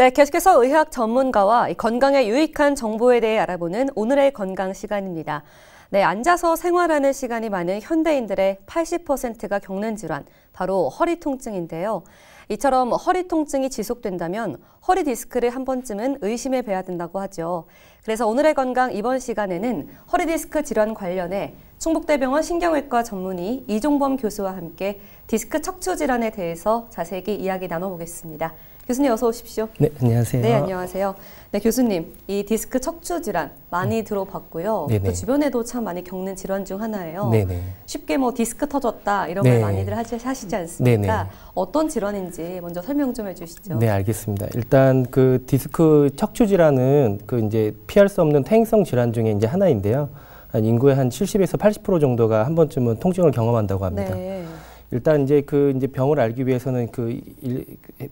네, 계속해서 의학 전문가와 건강에 유익한 정보에 대해 알아보는 오늘의 건강 시간입니다. 네, 앉아서 생활하는 시간이 많은 현대인들의 80%가 겪는 질환, 바로 허리 통증인데요. 이처럼 허리 통증이 지속된다면 허리 디스크를 한 번쯤은 의심해 봐야 된다고 하죠. 그래서 오늘의 건강 이번 시간에는 허리 디스크 질환 관련해 충북대병원 신경외과 전문의 이종범 교수와 함께 디스크 척추 질환에 대해서 자세히 이야기 나눠보겠습니다. 교수님 어서 오십시오. 네, 안녕하세요. 네, 안녕하세요. 네, 교수님, 이 디스크 척추 질환 많이 들어봤고요. 네네. 또 주변에도 참 많이 겪는 질환 중 하나예요. 네네. 쉽게 뭐 디스크 터졌다 이런 네. 말 많이들 하시지 않습니까? 네네. 어떤 질환인지 먼저 설명 좀 해주시죠. 네, 알겠습니다. 일단 그 디스크 척추 질환은 그 이제 피할 수 없는 퇴행성 질환 중에 이제 하나인데요. 인구의 한 70에서 80% 정도가 한 번쯤은 통증을 경험한다고 합니다. 네. 일단 이제 병을 알기 위해서는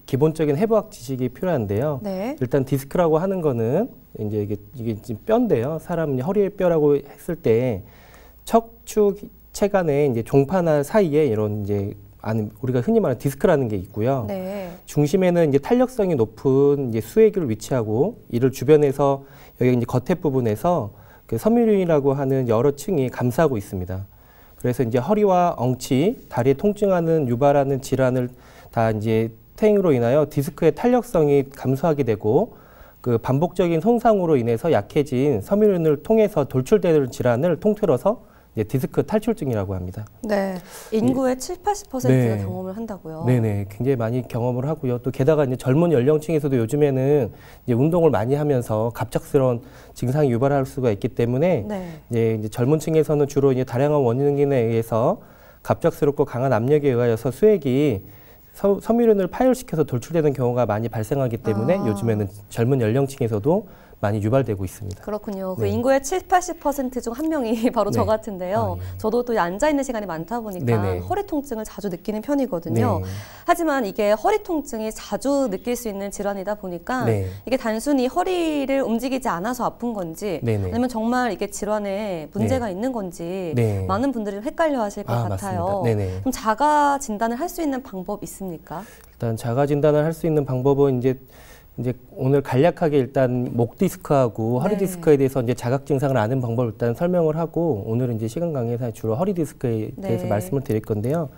기본적인 해부학 지식이 필요한데요. 네. 일단 디스크라고 하는 거는 이제 이게 지금 뼈인데요. 사람 허리의 뼈라고 했을 때 척추 체간의 이제 종파나 사이에 이런 우리가 흔히 말하는 디스크라는 게 있고요. 네. 중심에는 이제 탄력성이 높은 이제 수액을 위치하고 이를 주변에서 여기 이제 겉에 부분에서 그 섬유륜이라고 하는 여러 층이 감싸고 있습니다. 그래서 이제 허리와 엉치, 다리에 통증하는 유발하는 질환을 다 이제 퇴행으로 인하여 디스크의 탄력성이 감소하게 되고 그 반복적인 손상으로 인해서 약해진 섬유륜을 통해서 돌출되는 질환을 통틀어서 이제 디스크 탈출증이라고 합니다. 네, 인구의 70~80%가 네. 경험을 한다고요. 네네, 굉장히 많이 경험을 하고요. 또 게다가 이제 젊은 연령층에서도 요즘에는 이제 운동을 많이 하면서 갑작스러운 증상이 유발할 수가 있기 때문에 네. 이제 젊은 층에서는 주로 이제 다양한 원인에 의해서 갑작스럽고 강한 압력에 의하여서 수액이 섬유륜을 파열시켜서 돌출되는 경우가 많이 발생하기 때문에 요즘에는 젊은 연령층에서도 많이 유발되고 있습니다. 그렇군요. 네. 그 인구의 70~80% 중 한 명이 바로 저 같은데요. 예. 저도 또 앉아있는 시간이 많다 보니까 네네. 허리 통증을 자주 느끼는 편이거든요. 네. 하지만 이게 허리 통증이 자주 느낄 수 있는 질환이다 보니까 네. 이게 단순히 허리를 움직이지 않아서 아픈 건지 네네. 아니면 정말 이게 질환에 문제가 네. 있는 건지 네. 많은 분들이 헷갈려 하실 것 같아요. 맞습니다. 네네. 그럼 자가 진단을 할 수 있는 방법 있습니까? 일단 자가 진단을 할 수 있는 방법은 이제 오늘 간략하게 일단 목 디스크하고 허리 네. 디스크에 대해서 이제 자각 증상을 아는 방법을 일단 설명을 하고 오늘은 이제 시간 강의에서 주로 허리 디스크에 대해서 네. 말씀을 드릴 건데요.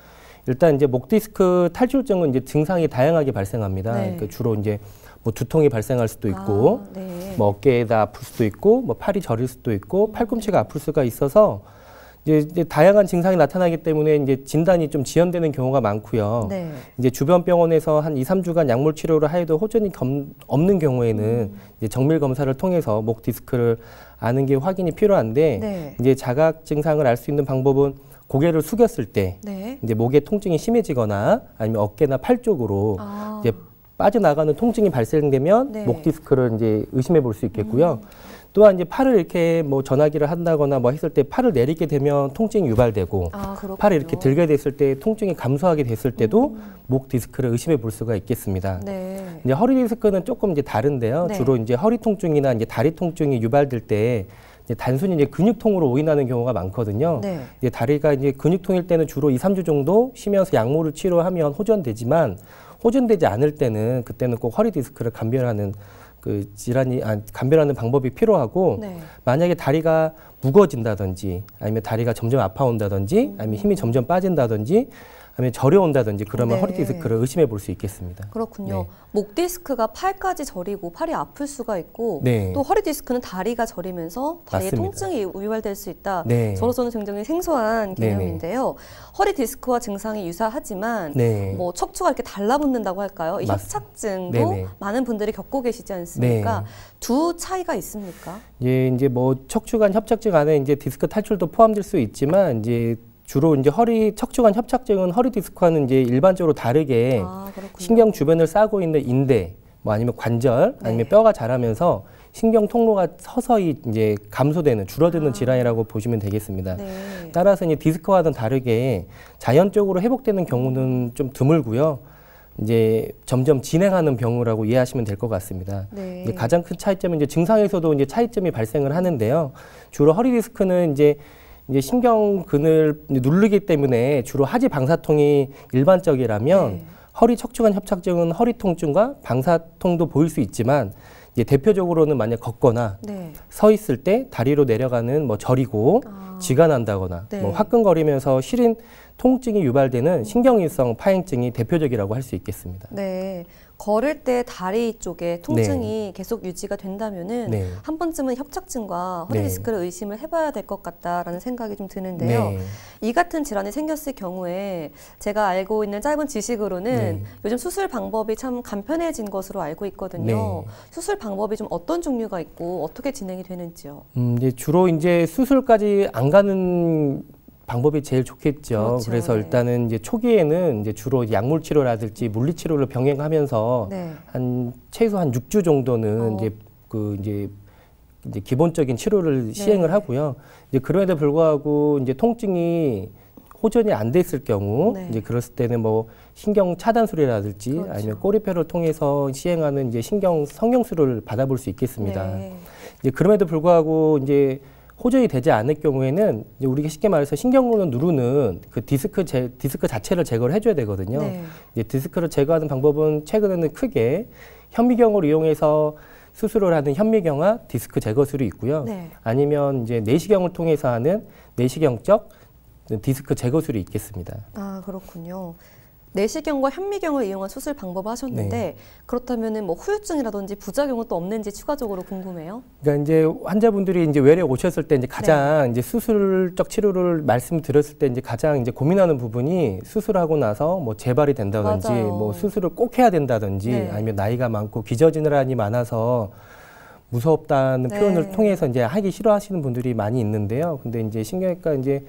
일단 이제 목 디스크 탈출증은 이제 증상이 다양하게 발생합니다. 네. 그러니까 주로 이제 뭐 두통이 발생할 수도 있고, 네. 뭐 어깨에다 아플 수도 있고, 뭐 팔이 저릴 수도 있고, 팔꿈치가 아플 수가 있어서 이제 다양한 증상이 나타나기 때문에 이제 진단이 좀 지연되는 경우가 많고요. 네. 이제 주변 병원에서 한 2~3주간 약물 치료를 해도 호전이 없는 경우에는 이제 정밀 검사를 통해서 목 디스크를 아는 게 확인이 필요한데 네. 이제 자각 증상을 알 수 있는 방법은 고개를 숙였을 때 네. 이제 목에 통증이 심해지거나 아니면 어깨나 팔 쪽으로 이제 빠져나가는 통증이 발생되면 네. 목 디스크를 이제 의심해 볼 수 있겠고요. 또한 이제 팔을 이렇게 뭐 전화기를 한다거나 뭐 했을 때 팔을 내리게 되면 통증이 유발되고 팔을 이렇게 들게 됐을 때 통증이 감소하게 됐을 때도 목 디스크를 의심해 볼 수가 있겠습니다. 네. 이제 허리 디스크는 조금 이제 다른데요. 네. 주로 이제 허리 통증이나 이제 다리 통증이 유발될 때 이제 단순히 이제 근육통으로 오인하는 경우가 많거든요. 네. 이제 다리가 이제 근육통일 때는 주로 2~3주 정도 쉬면서 약물을 치료하면 호전되지만 호전되지 않을 때는 그때는 꼭 허리 디스크를 감별하는 감별하는 방법이 필요하고 네. 만약에 다리가 무거워진다든지 아니면 다리가 점점 아파온다든지 아니면 힘이 점점 빠진다든지 아니면 저려온다든지 그러면 네. 허리 디스크를 의심해 볼 수 있겠습니다. 그렇군요. 네. 목 디스크가 팔까지 저리고 팔이 아플 수가 있고 네. 또 허리 디스크는 다리가 저리면서 다리에 맞습니다. 통증이 유발될 수 있다. 네. 저로서는 굉장히 생소한 개념인데요. 허리 디스크와 증상이 유사하지만 네. 뭐 척추가 이렇게 달라붙는다고 할까요? 이 협착증도 네네. 많은 분들이 겪고 계시지 않습니까? 네. 두 차이가 있습니까? 예, 이제 뭐 척추관 협착증 안에 이제 디스크 탈출도 포함될 수 있지만 이제 주로 이제 척추관 협착증은 허리 디스크와는 이제 일반적으로 다르게 신경 주변을 싸고 있는 인대, 뭐 아니면 관절, 아니면 뼈가 자라면서 신경 통로가 서서히 이제 감소되는, 줄어드는 질환이라고 보시면 되겠습니다. 네. 따라서 이제 디스크와는 다르게 자연적으로 회복되는 경우는 좀 드물고요. 이제 점점 진행하는 병이라고 이해하시면 될 것 같습니다. 네. 이제 가장 큰 차이점은 이제 증상에서도 이제 차이점이 발생을 하는데요. 주로 허리 디스크는 이제 신경근을 누르기 때문에 주로 하지 방사통이 일반적이라면 허리 척추관 협착증은 허리 통증과 방사통도 보일 수 있지만 이제 대표적으로는 만약 걷거나 네. 서 있을 때 다리로 내려가는 뭐 저리고 쥐가 난다거나 네. 뭐 화끈거리면서 시린 통증이 유발되는 신경일성 파행증이 대표적이라고 할 수 있겠습니다. 네. 걸을 때 다리 쪽에 통증이 계속 유지가 된다면은 네. 한 번쯤은 협착증과 허리 네. 디스크를 의심을 해봐야 될 것 같다라는 생각이 좀 드는데요. 네. 이 같은 질환이 생겼을 경우에 제가 알고 있는 짧은 지식으로는 네. 요즘 수술 방법이 참 간편해진 것으로 알고 있거든요. 네. 수술 방법이 좀 어떤 종류가 있고 어떻게 진행이 되는지요? 이제 주로 이제 수술까지 안 가는 방법이 제일 좋겠죠. 그렇죠. 그래서 네. 일단은 이제 초기에는 이제 주로 약물 치료라든지 물리 치료를 병행하면서 네. 최소 한 6주 정도는 이제 기본적인 치료를 시행을 하고요. 이제 그럼에도 불구하고 이제 통증이 호전이 안 됐을 경우 네. 이제 그랬을 때는 뭐 신경 차단술이라든지 그렇죠. 아니면 꼬리표를 통해서 시행하는 이제 신경 성형술을 받아볼 수 있겠습니다. 네. 이제 그럼에도 불구하고 이제 호전이 되지 않을 경우에는 이제 우리가 쉽게 말해서 신경으로 누르는 그 디스크 자체를 제거를 해줘야 되거든요. 네. 이제 디스크를 제거하는 방법은 최근에는 크게 현미경을 이용해서 수술을 하는 현미경화 디스크 제거술이 있고요. 네. 아니면 이제 내시경을 통해서 하는 내시경적 디스크 제거술이 있겠습니다. 아, 그렇군요. 내시경과 현미경을 이용한 수술 방법을 하셨는데 네. 그렇다면은 뭐 후유증이라든지 부작용은 또 없는지 추가적으로 궁금해요. 그러니까 이제 환자분들이 이제 외래 오셨을 때 이제 가장 이제 수술적 치료를 말씀드렸을 때 이제 가장 이제 고민하는 부분이 수술하고 나서 뭐 재발이 된다든지 맞아요. 뭐 수술을 꼭 해야 된다든지 네. 아니면 나이가 많고 기저질환이 많아서 무섭다는 네. 표현을 통해서 이제 하기 싫어하시는 분들이 많이 있는데요. 근데 이제 신경외과 이제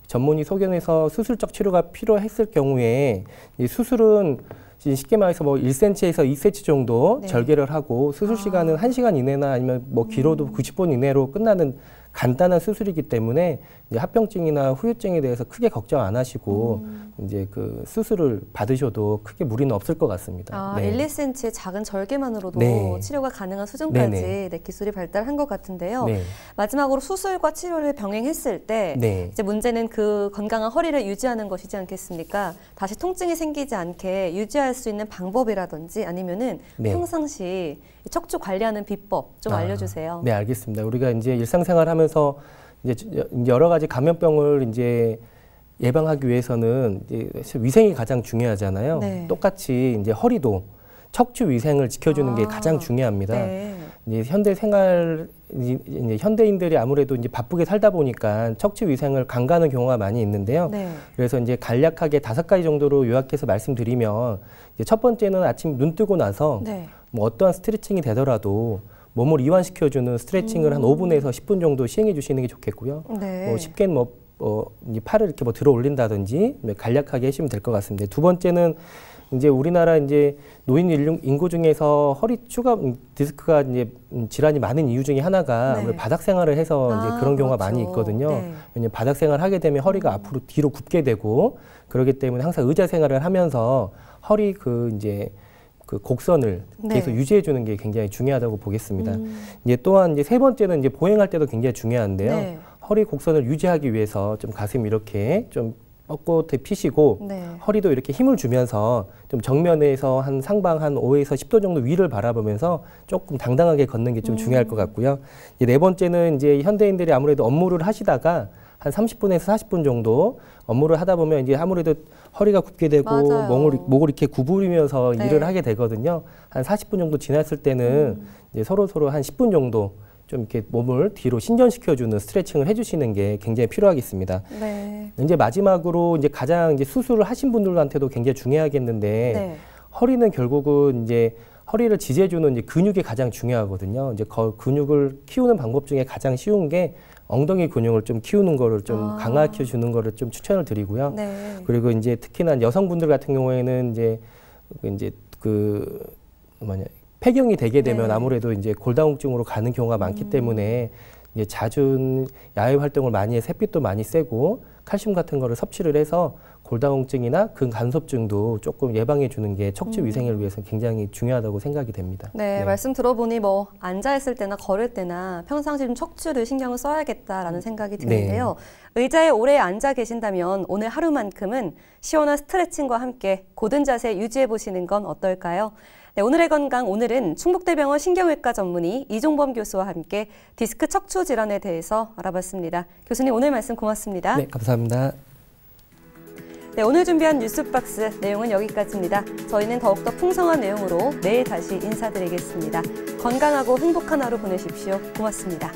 전문의 소견에서 수술적 치료가 필요했을 경우에 이 수술은 쉽게 말해서 뭐 1cm에서 2cm 정도 네. 절개를 하고 수술 시간은 1시간 이내나 아니면 뭐 길어도 90분 이내로 끝나는 간단한 수술이기 때문에 이제 합병증이나 후유증에 대해서 크게 걱정 안 하시고 이제 그 수술을 받으셔도 크게 무리는 없을 것 같습니다. 아, 네. 1, 2cm의 작은 절개만으로도 네. 치료가 가능한 수준까지 네네. 네, 기술이 발달한 것 같은데요. 네. 마지막으로 수술과 치료를 병행했을 때 네. 이제 문제는 그 건강한 허리를 유지하는 것이지 않겠습니까? 다시 통증이 생기지 않게 유지할 수 있는 방법이라든지 아니면은 네. 평상시 척추 관리하는 비법 좀 알려주세요. 네, 알겠습니다. 우리가 이제 일상생활 하면서 이제 여러 가지 감염병을 이제 예방하기 위해서는 이제 위생이 가장 중요하잖아요. 네. 똑같이 이제 허리도 척추 위생을 지켜주는 게 가장 중요합니다. 네. 이제 이제 현대인들이 아무래도 이제 바쁘게 살다 보니까 척추 위생을 간과하는 경우가 많이 있는데요. 네. 그래서 이제 간략하게 5가지 정도로 요약해서 말씀드리면 이제 첫 번째는 아침 눈 뜨고 나서 네. 뭐 어떠한 스트레칭이 되더라도 몸을 이완시켜주는 스트레칭을 한 5분에서 10분 정도 시행해 주시는 게 좋겠고요. 네. 뭐 쉽게는 이 팔을 이렇게 뭐 들어 올린다든지 간략하게 하시면 될 것 같습니다. 두 번째는 이제 우리나라 이제 노인 인구 중에서 허리 디스크가 이제 질환이 많은 이유 중에 하나가 네. 아무래도 바닥 생활을 해서 이제 그런 경우가 그렇죠. 많이 있거든요. 네. 왜냐면 바닥 생활을 하게 되면 허리가 앞으로 뒤로 굽게 되고 그렇기 때문에 항상 의자 생활을 하면서 허리 그 곡선을 네. 계속 유지해 주는 게 굉장히 중요하다고 보겠습니다. 이제 또한 이제 세 번째는 이제 보행할 때도 굉장히 중요한데요. 네. 허리 곡선을 유지하기 위해서 좀 가슴 이렇게 좀 뻣뻣해 피시고 네. 허리도 이렇게 힘을 주면서 좀 정면에서 한 상방 한 5에서 10도 정도 위를 바라보면서 조금 당당하게 걷는 게 좀 중요할 것 같고요. 이제 네 번째는 이제 현대인들이 아무래도 업무를 하시다가 한 30분에서 40분 정도 업무를 하다 보면 이제 아무래도 허리가 굽게 되고 맞아요. 목을 이렇게 구부리면서 네. 일을 하게 되거든요. 한 40분 정도 지났을 때는 이제 서로 한 10분 정도 좀 이렇게 몸을 뒤로 신전시켜주는 스트레칭을 해주시는 게 굉장히 필요하겠습니다. 네. 이제 마지막으로 이제 가장 이제 수술을 하신 분들한테도 굉장히 중요하겠는데 네. 허리는 결국은 이제 허리를 지지해주는 이제 근육이 가장 중요하거든요. 이제 근육을 키우는 방법 중에 가장 쉬운 게 엉덩이 근육을 좀 키우는 거를 좀 강화시켜 주는 거를 좀 추천을 드리고요. 네. 그리고 이제 특히나 여성분들 같은 경우에는 폐경이 되게 되면 네. 아무래도 이제 골다공증으로 가는 경우가 많기 때문에 이제 잦은 야외 활동을 많이 해서 햇빛도 많이 쐬고 칼슘 같은 거를 섭취를 해서 골다공증이나 근간섭증도 조금 예방해 주는 게 척추 위생을 위해서 굉장히 중요하다고 생각이 됩니다. 네, 말씀 들어보니 뭐 앉아있을 때나 걸을 때나 평상시 좀 척추를 신경을 써야겠다라는 생각이 드는데요. 의자에 오래 앉아 계신다면 오늘 하루만큼은 시원한 스트레칭과 함께 고든 자세 유지해 보시는 건 어떨까요? 네, 오늘의 건강, 오늘은 충북대병원 신경외과 전문의 이종범 교수와 함께 디스크 척추 질환에 대해서 알아봤습니다. 교수님, 오늘 말씀 고맙습니다. 네, 감사합니다. 네, 오늘 준비한 뉴스박스 내용은 여기까지입니다. 저희는 더욱더 풍성한 내용으로 내일 다시 인사드리겠습니다. 건강하고 행복한 하루 보내십시오. 고맙습니다.